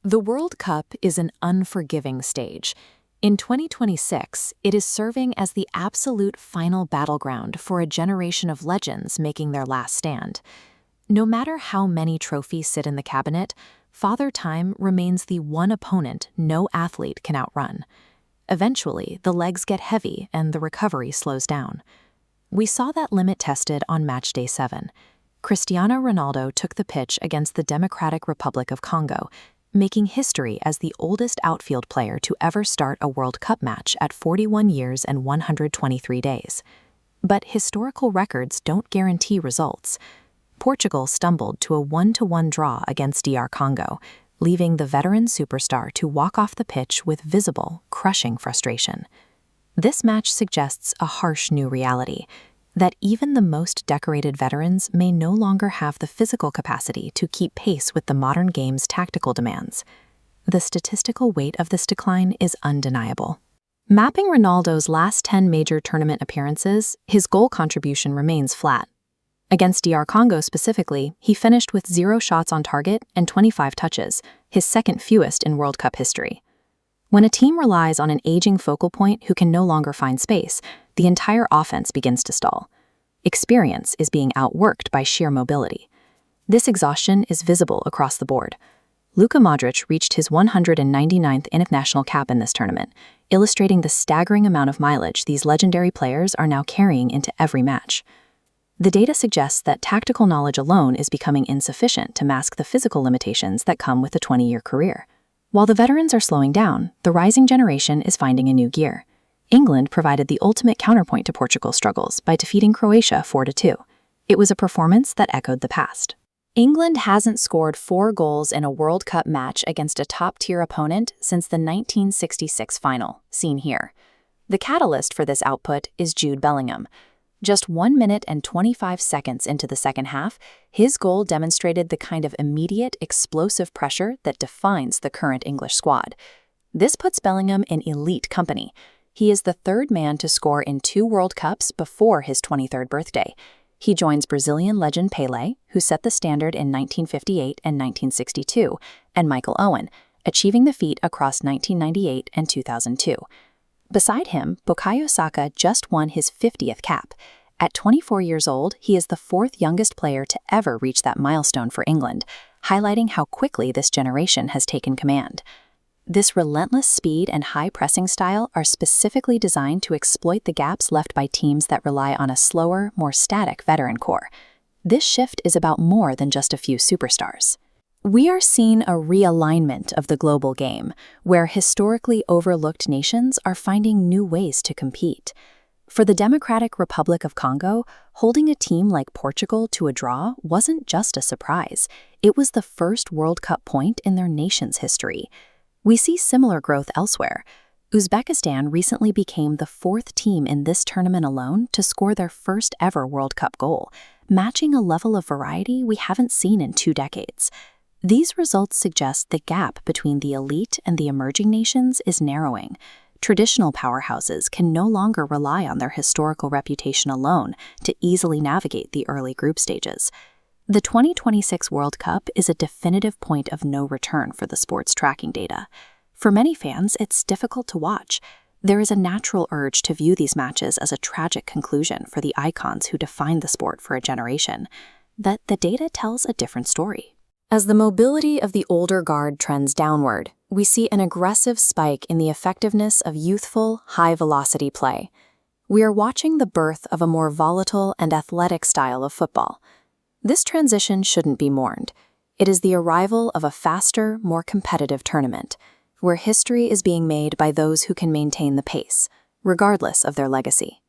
The World Cup is an unforgiving stage. In 2026, it is serving as the absolute final battleground for a generation of legends making their last stand. No matter how many trophies sit in the cabinet, Father Time remains the one opponent no athlete can outrun. Eventually, the legs get heavy and the recovery slows down. We saw that limit tested on matchday 7. Cristiano Ronaldo took the pitch against the Democratic Republic of Congo, making history as the oldest outfield player to ever start a World Cup match at 41 years and 123 days. But historical records don't guarantee results. Portugal stumbled to a 1-1 draw against DR Congo, leaving the veteran superstar to walk off the pitch with visible, crushing frustration. This match suggests a harsh new reality, that even the most decorated veterans may no longer have the physical capacity to keep pace with the modern game's tactical demands. The statistical weight of this decline is undeniable. Mapping Ronaldo's last 10 major tournament appearances, his goal contribution remains flat. Against DR Congo specifically, he finished with 0 shots on target and 25 touches, his second fewest in World Cup history. When a team relies on an aging focal point who can no longer find space, the entire offense begins to stall. Experience is being outworked by sheer mobility. This exhaustion is visible across the board. Luka Modric reached his 199th international cap in this tournament, illustrating the staggering amount of mileage these legendary players are now carrying into every match. The data suggests that tactical knowledge alone is becoming insufficient to mask the physical limitations that come with a 20-year career. While the veterans are slowing down, the rising generation is finding a new gear. England provided the ultimate counterpoint to Portugal's struggles by defeating Croatia 4-2. It was a performance that echoed the past. England hasn't scored 4 goals in a World Cup match against a top-tier opponent since the 1966 final, seen here. The catalyst for this output is Jude Bellingham. Just 1 minute and 25 seconds into the second half, his goal demonstrated the kind of immediate, explosive pressure that defines the current English squad. This puts Bellingham in elite company. He is the 3rd man to score in 2 World Cups before his 23rd birthday. He joins Brazilian legend Pelé, who set the standard in 1958 and 1962, and Michael Owen, achieving the feat across 1998 and 2002. Beside him, Bukayo Saka just won his 50th cap. At 24 years old, he is the 4th youngest player to ever reach that milestone for England, highlighting how quickly this generation has taken command. This relentless speed and high pressing style are specifically designed to exploit the gaps left by teams that rely on a slower, more static veteran core. This shift is about more than just a few superstars. We are seeing a realignment of the global game, where historically overlooked nations are finding new ways to compete. For the Democratic Republic of Congo, holding a team like Portugal to a draw wasn't just a surprise. It was the first World Cup point in their nation's history. We see similar growth elsewhere. Uzbekistan recently became the 4th team in this tournament alone to score their first ever World Cup goal, matching a level of variety we haven't seen in 2 decades. These results suggest the gap between the elite and the emerging nations is narrowing. Traditional powerhouses can no longer rely on their historical reputation alone to easily navigate the early group stages. The 2026 World Cup is a definitive point of no return for the sport's tracking data. For many fans, it's difficult to watch. There is a natural urge to view these matches as a tragic conclusion for the icons who defined the sport for a generation. But the data tells a different story. As the mobility of the older guard trends downward, we see an aggressive spike in the effectiveness of youthful, high-velocity play. We are watching the birth of a more volatile and athletic style of football. This transition shouldn't be mourned. It is the arrival of a faster, more competitive tournament, where history is being made by those who can maintain the pace, regardless of their legacy.